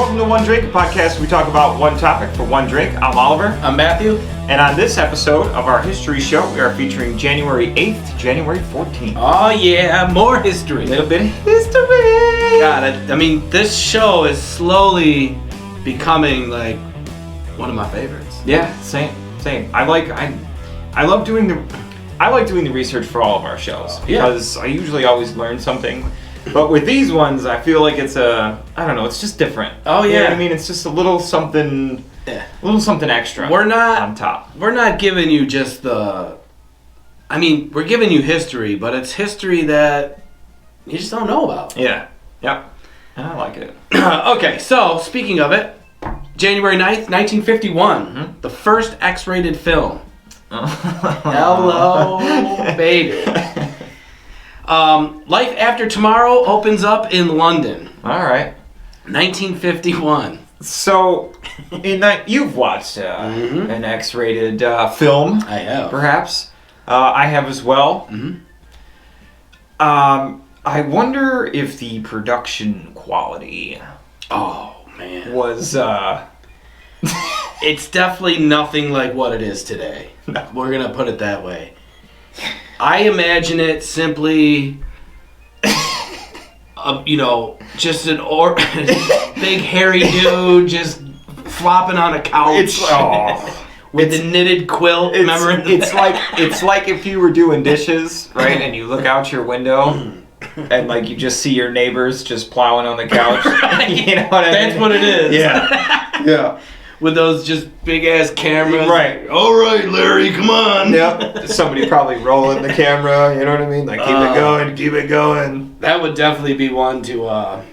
Welcome to One Drink Podcast. We talk about one topic for one drink. I'm Oliver. I'm Matthew. And on this episode of our history show, we are featuring January 8th to January 14th. Oh yeah, more history. A little bit of history. God, I mean, this show is slowly becoming like one of my favorites. Yeah, same. I like doing the research for all of our shows because I usually always learn something. But with these ones, I feel like it's it's just different. Oh yeah. You know what I mean? It's just a little something extra. We're not on top. We're not giving you just we're giving you history, but it's history that you just don't know about. Yeah. Yep. I like it. Okay, so speaking of it, January 9th, 1951, the first X-rated film. Hello, baby. Life After Tomorrow opens up in London. All right. 1951. So, you've watched an X-rated film. I have. Perhaps. I have as well. Mm-hmm. I wonder if the production quality was... It's definitely nothing like what it is today. No. We're going to put it that way. I imagine it simply, just an big hairy dude just flopping on a couch with the knitted quilt. It's like if you were doing dishes, right, and you look out your window and like you just see your neighbors just plowing on the couch. You know what I mean? That's what it is. Yeah. Yeah. With those just big ass cameras. Right. All right, Larry, come on. Yep. Somebody probably rolling the camera, you know what I mean? Like, keep it going. That would definitely be one to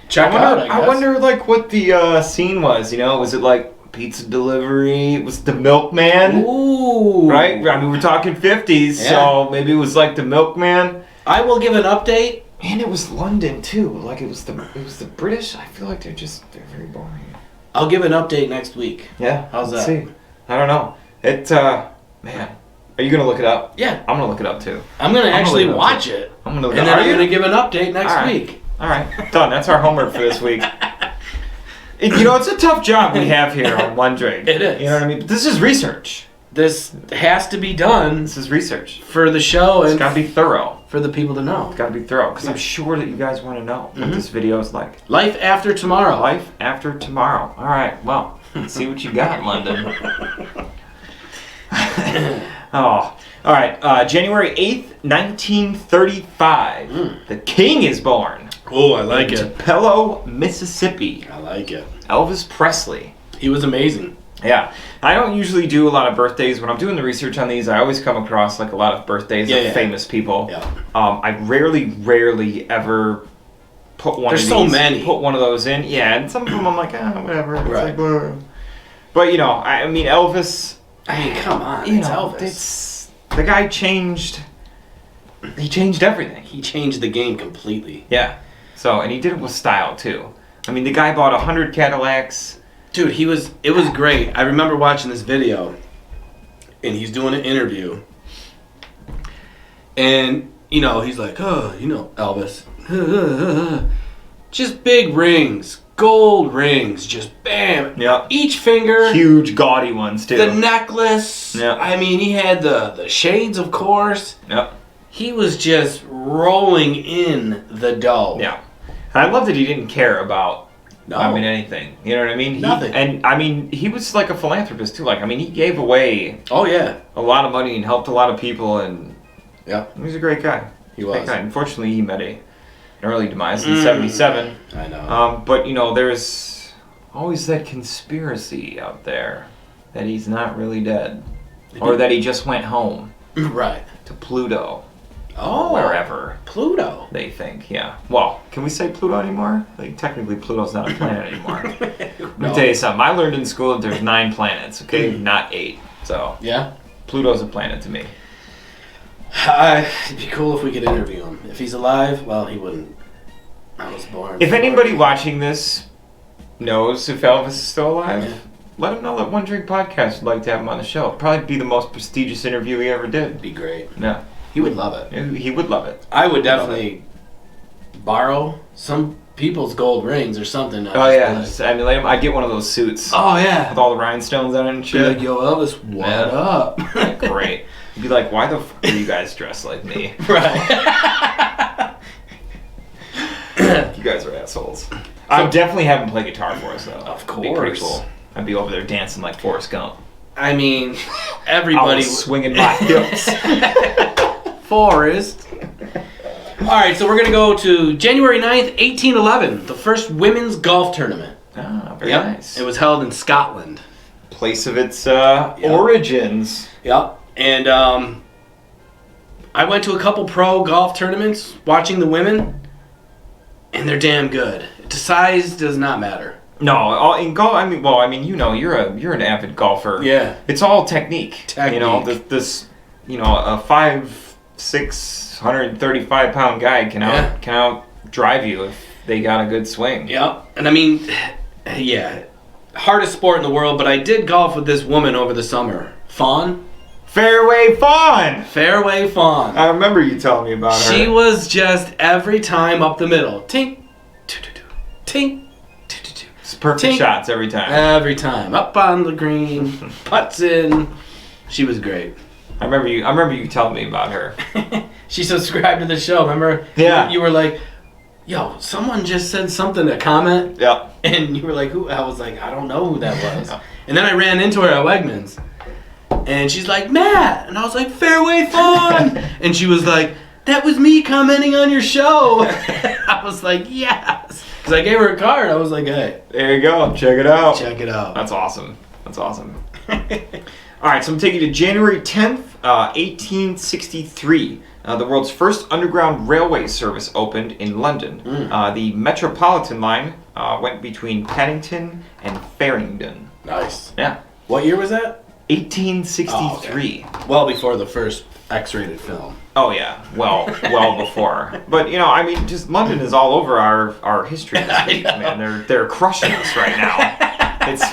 check out, I guess. I wonder, like, what the scene was, you know? Was it, like, pizza delivery? Was it the milkman? Ooh. Right? I mean, we're talking 50s, so maybe it was, like, the milkman. I will give an update. And it was London, too. Like, it was the British. I feel like they're very boring. I'll give an update next week. Yeah. How's that? See. I don't know. Man. Are you going to look it up? Yeah. I'm going to look it up, too. I'm going to actually watch it. I'm going to look it up. And then I'm going to give an update next week. All right. Done. That's our homework for this week. You know, it's a tough job we have here on One Drink. It is. You know what I mean? But this is research. This has to be done. This is research. For the show. It's got to be thorough. For the people to know. It's got to be thorough. Because I'm sure that you guys want to know what this video is like. Life After Tomorrow. Life After Tomorrow. All right. Well, let's see what you got, London. All right. January 8th, 1935. The King is born. Oh, I like it. Tupelo, Mississippi. I like it. Elvis Presley. He was amazing. Yeah. I don't usually do a lot of birthdays. When I'm doing the research on these, I always come across like a lot of birthdays of famous people. Yeah. I rarely ever put one There's so many. Put one of those in. Yeah, and some of them I'm like, whatever. It's right. Like, but you know, I mean Elvis. I mean, come on, You it's know, Elvis. The guy changed. He changed everything. He changed the game completely. Yeah. So, and he did it with style too. I mean, the guy bought 100 Cadillacs. Dude, it was great. I remember watching this video, and he's doing an interview, and, he's like, Elvis, just big rings, gold rings, just bam. Yeah. Each finger. Huge, gaudy ones, too. The necklace. Yeah. I mean, he had the shades, of course. Yep. He was just rolling in the dough. Yeah. I love that he didn't care about No. anything. You know what I mean? Nothing. He was like a philanthropist too. Like, he gave away Oh, yeah. a lot of money and helped a lot of people, and Yeah. he was a great guy. He was. Great guy. Unfortunately, he met an early demise in 77. I know. But, there's always that conspiracy out there that he's not really dead. Or that he just went home. Right. To Pluto. Oh. Wherever. Pluto. They think, yeah. Well, can we say Pluto anymore? Like, technically, Pluto's not a planet anymore. Let me tell you something. I learned in school that there's 9 planets, okay? Not 8. So, Yeah? Pluto's a planet to me. It'd be cool if we could interview him. If he's alive, well, he wouldn't. I was born. If anybody watching this knows if Elvis is still alive, let him know that One Drink Podcast would like to have him on the show. It'd probably be the most prestigious interview he ever did. It'd be great. Yeah. He would love it. He would love it. I would definitely borrow some people's gold rings or something. Oh yeah, just emulate them. I get one of those suits. Oh yeah, with all the rhinestones on it and shit. Be like, yo, Elvis, what up? Great. You'd be like, why the fuck are you guys dressed like me? Right. You guys are assholes. I'm definitely having play guitar for us though. Of course. It'd be pretty cool. I'd be over there dancing like Forrest Gump. I mean, everybody swinging my hips. Forrest. All right, so we're going to go to January 9th, 1811, the first women's golf tournament. Ah, very nice. It was held in Scotland. Place of its origins. Yep. And I went to a couple pro golf tournaments watching the women, and they're damn good. The size does not matter. No, in golf. I mean, you know, you're an avid golfer. Yeah. It's all technique. You know, a 5'6", 135-pound guy can out drive you if they got a good swing. Yep. And I mean, yeah, hardest sport in the world. But I did golf with this woman over the summer. Fairway Fawn. I remember you telling me about her. She was just every time up the middle. Tink, tink. Perfect Tink. shots every time. Every time. Up on the green, putts in. She was great. I remember you telling me about her. She subscribed to the show, remember? Yeah. You were like, yo, someone just said something, a comment. Yeah. And you were like, who? I was like, I don't know who that was. And then I ran into her at Wegmans. And she's like, Matt. And I was like, Fairway Fawn. And she was like, that was me commenting on your show. I was like, yes. Because I gave her a card. I was like, hey. There you go. Check it out. That's awesome. All right, so I'm taking you to January 10th, 1863. The world's first underground railway service opened in London. The Metropolitan line went between Paddington and Farringdon. Nice. Yeah. What year was that? 1863. Well before the first X-rated film. Oh yeah, well before. But you know, I mean, just London is all over our history this week, man. They're crushing us right now. It's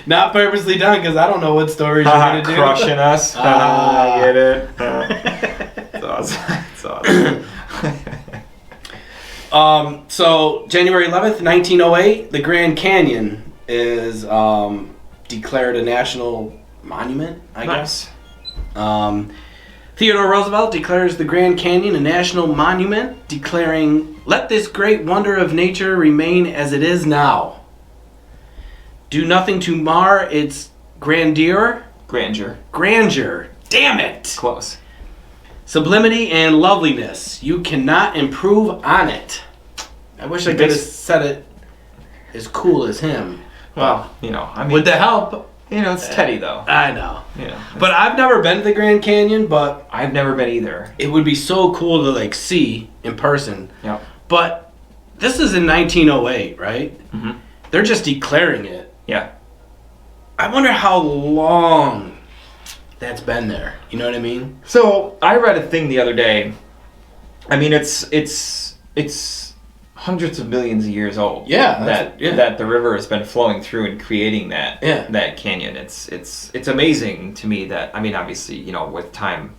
not purposely done because I don't know what stories you're gonna do. Crushing us. I get it. It's awesome. So January 11th, 1908, the Grand Canyon is declared a national monument, I guess. Theodore Roosevelt declares the Grand Canyon a national monument, declaring, "Let this great wonder of nature remain as it is now. Do nothing to mar its grandeur. Damn it. Close. Sublimity and loveliness. You cannot improve on it." I wish I could have said it as cool as him. Well, you know, I mean, with the help. You know, it's Teddy, though. I know. You know, but I've never been to the Grand Canyon, but... I've never been either. It would be so cool to, like, see in person. Yeah. But this is in 1908, right? Mm-hmm. They're just declaring it. Yeah. I wonder how long that's been there. You know what I mean? So, I read a thing the other day. I mean, it's hundreds of millions of years old. Yeah, that the river has been flowing through and creating that canyon. It's amazing to me that, I mean, obviously, you know, with time,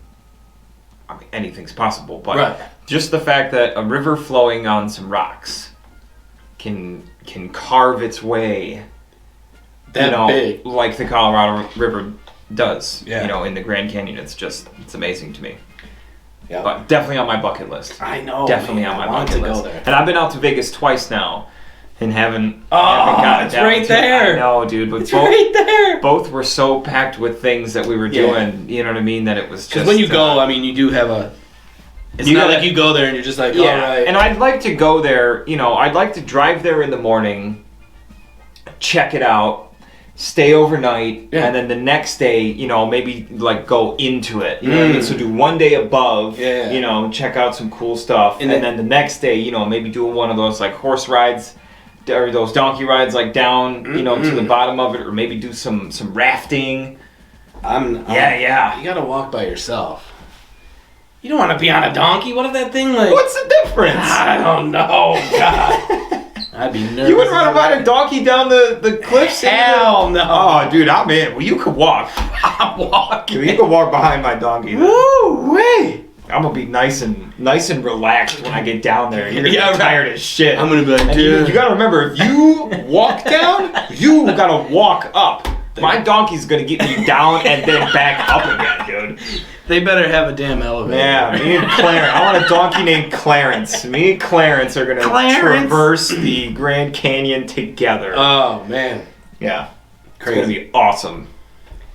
I mean, anything's possible, but just the fact that a river flowing on some rocks can carve its way big, like the Colorado River does. Yeah. You know, in the Grand Canyon, it's amazing to me. Yeah. But definitely on my bucket list. I know. Definitely on my bucket list. Go there. And I've been out to Vegas twice now, and haven't gotten it's right there. I know, dude. But it's right there. Both were so packed with things that we were doing. You know what I mean? That it was just. Because when you go, I mean, you do have a. It's not like you go there and you're just like, all right. And I'd like to go there. You know, I'd like to drive there in the morning, check it out, stay overnight, and then the next day, you know, maybe like go into it. You know what I mean? So do one day above, you know, check out some cool stuff, and then the next day, you know, maybe do one of those like horse rides or those donkey rides like down, you know, to the bottom of it, or maybe do some rafting. You gotta walk by yourself. You don't want to be on a donkey. What if that thing like? What's the difference? I don't know. God. I'd be nervous. You wouldn't run about a donkey down the cliffs? Hell no. Oh, dude, I'm in. Well, you could walk. I'm walking. You could walk behind my donkey. Woo, wait. I'm gonna be nice and relaxed when I get down there. You're gonna be tired as shit. I'm gonna be like, dude. You gotta remember, if you walk down, you gotta walk up. My donkey's gonna get me down and then back up again, dude. They better have a damn elevator. Yeah, me and Clarence. I want a donkey named Clarence. Me and Clarence are gonna traverse the Grand Canyon together. Oh man. Yeah. Crazy. It's gonna be awesome.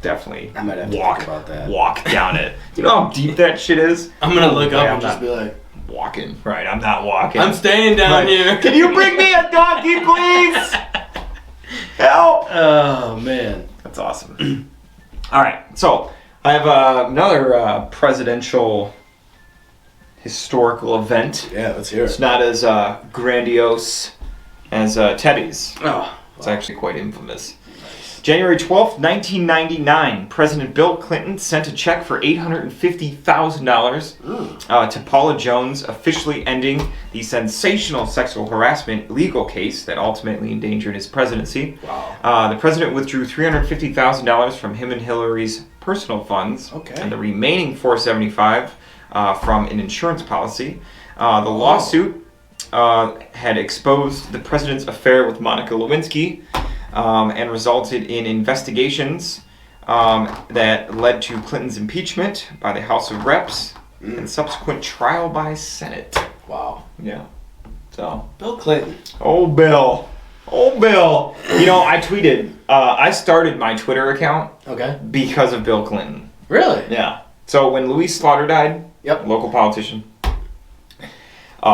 Definitely. I might have to think about that. Walk down it. You know how deep that shit is? I'm gonna look up and just be like, walking. Right, I'm not walking. I'm staying down here. Can you bring me a donkey, please? Help! Oh man. That's awesome. All right, so I have another presidential historical event. Yeah, let's hear it. It's not as grandiose as Teddy's. Oh. It's actually quite infamous. January 12th, 1999, President Bill Clinton sent a check for $850,000 to Paula Jones, officially ending the sensational sexual harassment legal case that ultimately endangered his presidency. Wow. The president withdrew $350,000 from him and Hillary's personal funds, and the remaining $475,000 from an insurance policy. The lawsuit had exposed the president's affair with Monica Lewinsky, and resulted in investigations that led to Clinton's impeachment by the House of Reps and subsequent trial by Senate. Wow. Yeah. So. Bill Clinton. Oh, Bill. Oh, Bill. You know, I tweeted. I started my Twitter account. Okay. Because of Bill Clinton. Really? Yeah. So when Louise Slaughter died, local politician,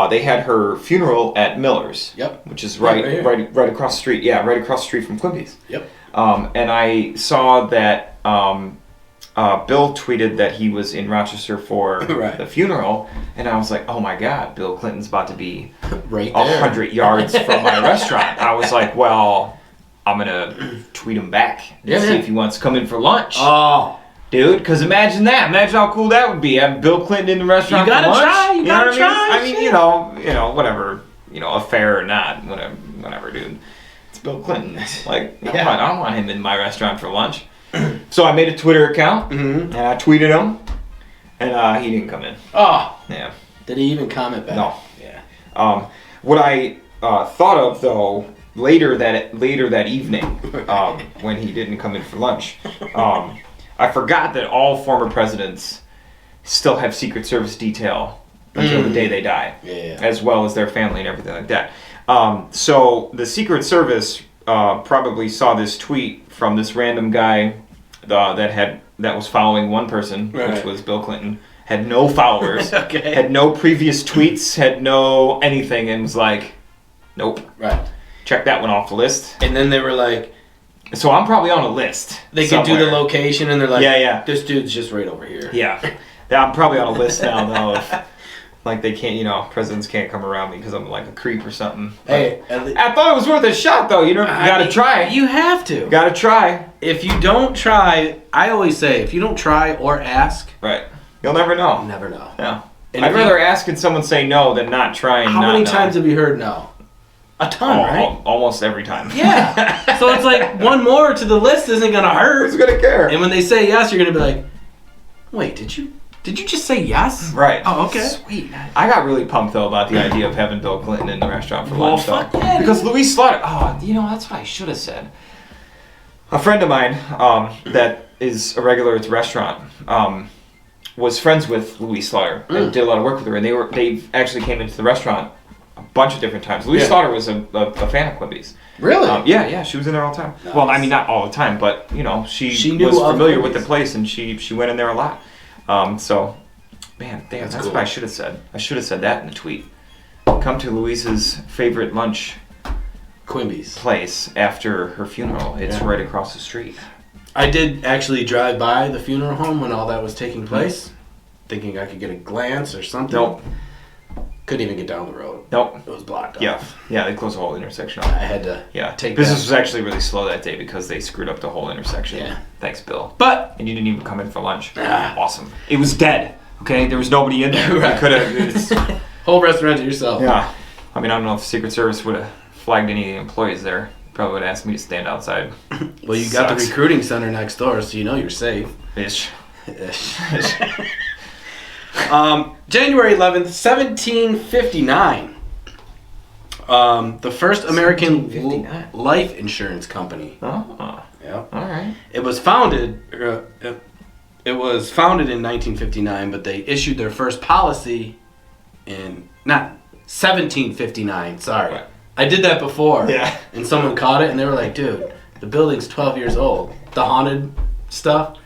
they had her funeral at Miller's, which is right across the street. Yeah, right across the street from Quimby's. Yep. And I saw that Bill tweeted that he was in Rochester for the funeral, and I was like, oh my God, Bill Clinton's about to be right there, 100 yards from my restaurant. I was like, well, I'm gonna tweet him back and see if he wants to come in for lunch. Oh. Dude, because imagine that. Imagine how cool that would be. Having Bill Clinton in the restaurant for lunch. You gotta try. I mean, you know, whatever, affair or not, whatever, dude. It's Bill Clinton. Like, I don't want him in my restaurant for lunch. So I made a Twitter account, and I tweeted him, and he didn't come in. Oh. Yeah. Did he even comment back? No. Yeah. What I thought of, though, later that evening, when he didn't come in for lunch, I forgot that all former presidents still have Secret Service detail until the day they die, as well as their family and everything like that. So the Secret Service probably saw this tweet from this random guy that was following one person, which was Bill Clinton, had no followers, had no previous tweets, had no anything, and was like, nope. Right. Check that one off the list. And then they were like, so I'm probably on a list. They can do the location, and they're like, this dude's just right over here. Yeah, I'm probably on a list now, though. Like, they can't, presidents can't come around me because I'm like a creep or something. Hey, I thought it was worth a shot, though. You gotta try. You have to. Gotta try. If you don't try, I always say, if you don't try or ask, you'll never know. Never know. Yeah. I'd rather ask and someone say no than not try and How not many know. times have you heard no? A ton, right? Almost every time. Yeah. So it's like one more to the list isn't gonna hurt. Who's gonna care? And when they say yes, you're gonna be like, wait, did you just say yes? Right. Oh, okay. Sweet. I got really pumped though about the idea of having Bill Clinton in the restaurant for lunch. Fuck yeah, because Louise Slaughter. Oh, that's what I should have said. A friend of mine that is a regular at the restaurant was friends with Louise Slaughter and did a lot of work with her, and they actually came into the restaurant a bunch of different times. Louise Slaughter was a fan of Quimby's. Really? Yeah, she was in there all the time. Nice. Well, I mean, not all the time, but she was familiar with the place, and she went in there a lot. So, man, damn, that's cool. What I should have said. I should have said that in the tweet. Come to Louise's favorite lunch Quimby's place after her funeral. It's right across the street. I did actually drive by the funeral home when all that was taking place, thinking I could get a glance or something. Nope. Couldn't even get down the road. Nope. It was blocked off. Yeah, they closed the whole intersection off. I had to take Business was actually really slow that day because they screwed up the whole intersection. Yeah. Thanks, Bill. And you didn't even come in for lunch. Awesome. It was dead. Okay? There was nobody in there. Right. You could have... Whole restaurant to yourself. Yeah. I mean, I don't know if the Secret Service would have flagged any of the employees there. Probably would have asked me to stand outside. Well, you got the recruiting center next door, so you're safe. Ish. January 11th, 1759. The first American 1759. life insurance company. Oh. Yep. All right. It was founded. It was founded in 1959, but they issued their first policy in 1759. Sorry, Right. I did that before. Yeah. And someone caught it, and they were like, "Dude, the building's 12 years old. The haunted stuff."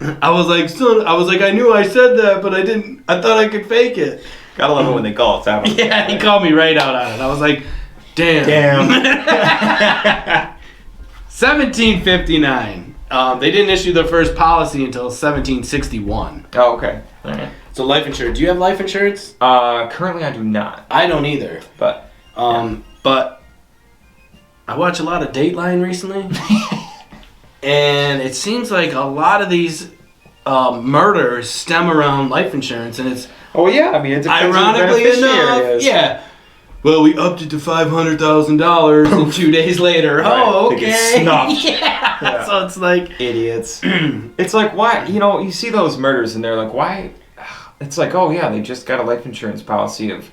I was like, "Son," I was like, "I knew I said that, but I didn't. I thought I could fake it." Gotta love it when they call us out. Yeah, he called me right out on it. I was like, "Damn." 1759. They didn't issue their first policy until 1761. Oh, okay. All right. So life insurance. Do you have life insurance? Currently I do not, I don't either. but But I watch a lot of Dateline recently, and it seems like a lot of these murders stem around life insurance, and it's oh yeah, I mean it depends ironically who the beneficiary enough, is. yeah. Well, we upped it to $500,000, and 2 days later, oh, Right, they get okay, snuffed. yeah. So it's like Idiots. It's like, why, you see those murders and they're like, why? It's like, oh yeah, they just got a life insurance policy of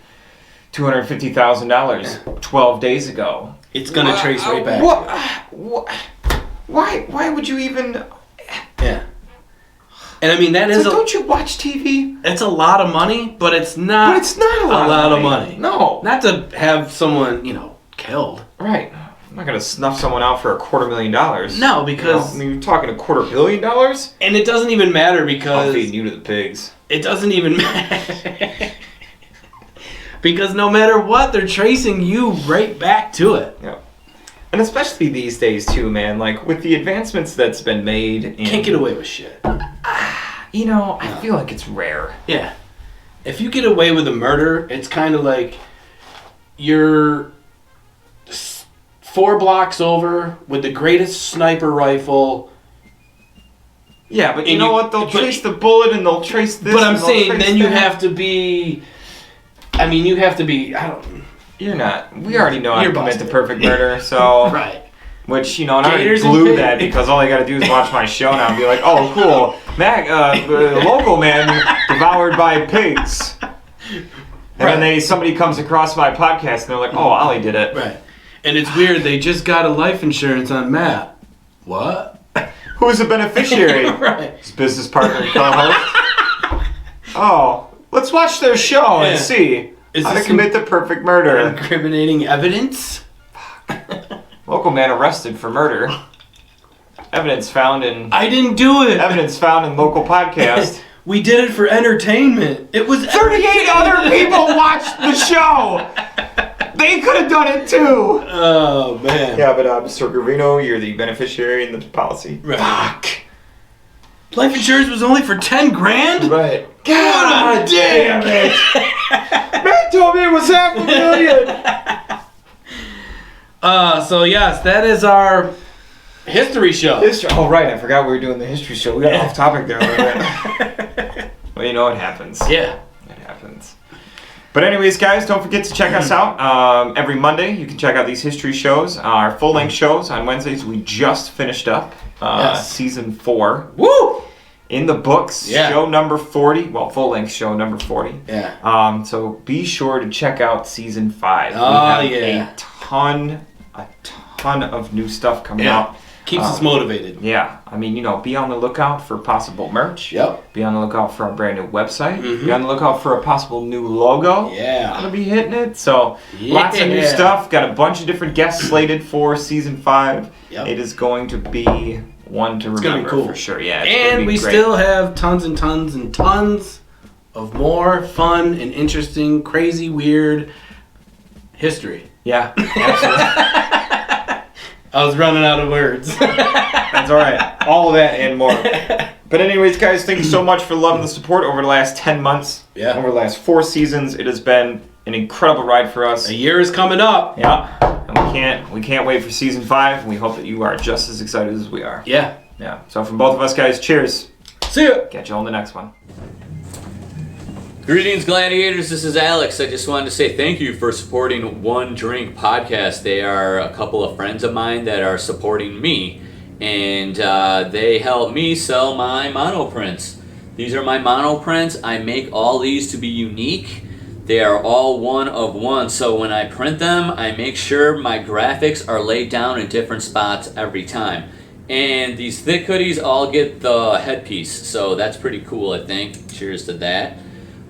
$250,000 12 days ago. it's gonna trace right back. Why would you even? Yeah. And I mean that is Like, don't you watch TV? it's a lot of money, but it's not. But it's not a lot of money. No. Not to have someone, killed. Right. I'm not gonna snuff someone out for $250,000. No, because I mean, you're talking $250 million. and it doesn't even matter I'll because feed you to the pigs. it doesn't even matter. Because no matter what, they're tracing you right back to it. Yeah. And especially these days too, man. Like with the advancements that's been made. Can't get away with shit. I feel like it's rare. Yeah. If you get away with a murder, it's kind of like you're 4 blocks over with the greatest sniper rifle. Yeah, but you And know you- what? They'll but- trace the bullet and they'll trace this. But I'm and they'll saying trace then you that. have to be. I mean, you have to be. I don't. You're not. We already know how to You're commit the busted. perfect murder, so. Right. Which, and I already Gators and blew pig. that because all I gotta do is watch my show now and be like, oh, cool. Mac, the local man devoured by pigs. And then somebody comes across my podcast and they're like, oh, Ollie did it. Right. And it's weird. They just got a life insurance on Matt. What? Who's the beneficiary? Right. His business partner and co-host. Oh, let's watch their show and see how to commit the perfect murder. Incriminating evidence? Local man arrested for murder. Evidence found in I didn't do it. local podcast. We did it for entertainment. It was 38 other people watched the show. They could have done it too. Oh man. Yeah, but Mr. Gravino, you're the beneficiary in the policy. Right. Fuck. Life insurance was only for $10,000? Right. God damn it! Matt told me it was $500,000. So yes, that is our history show. Oh right, I forgot we were doing the history show. We got off topic there a little bit. Well, it happens. Yeah. It happens. But anyways, guys, don't forget to check us out. Every Monday, you can check out these history shows. Our full-length shows on Wednesdays. We just finished up season 4. Woo! In the books, show number 40. Well, full-length show number 40. Yeah. So be sure to check out season 5. Oh, we have yeah. a ton of new stuff coming out. Keeps us motivated. Yeah, I mean, be on the lookout for possible merch. Yep. Be on the lookout for our brand new website. Mm-hmm. Be on the lookout for a possible new logo. Yeah. Gonna be hitting it. So lots of new stuff. Got a bunch of different guests slated for season 5. Yep. It is going to be one to remember. It's gonna be cool for sure. Yeah. And we still have tons and tons and tons of more fun and interesting, crazy, weird history. Yeah. Absolutely. I was running out of words. That's all right. All of that and more. But anyways, guys, thank you so much for loving the support over the last 10 months. Yeah. Over the last 4 seasons. It has been an incredible ride for us. A year is coming up. Yeah. And we can't wait for season 5. We hope that you are just as excited as we are. Yeah. Yeah. So from both of us, guys, cheers. See ya. Catch you on the next one. Greetings, gladiators. This is Alex. I just wanted to say thank you for supporting One Drink Podcast. They are a couple of friends of mine that are supporting me, and they help me sell my monoprints. These are my mono prints. I make all these to be unique. They are all one of one, so when I print them, I make sure my graphics are laid down in different spots every time. And these thick hoodies all get the headpiece, so that's pretty cool, I think. Cheers to that.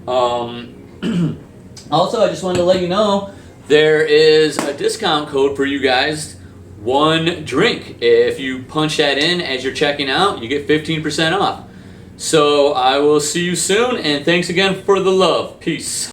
Also, I just wanted to let you know, there is a discount code for you guys, One Drink. If you punch that in as you're checking out, you get 15% off. So I will see you soon, and thanks again for the love. Peace.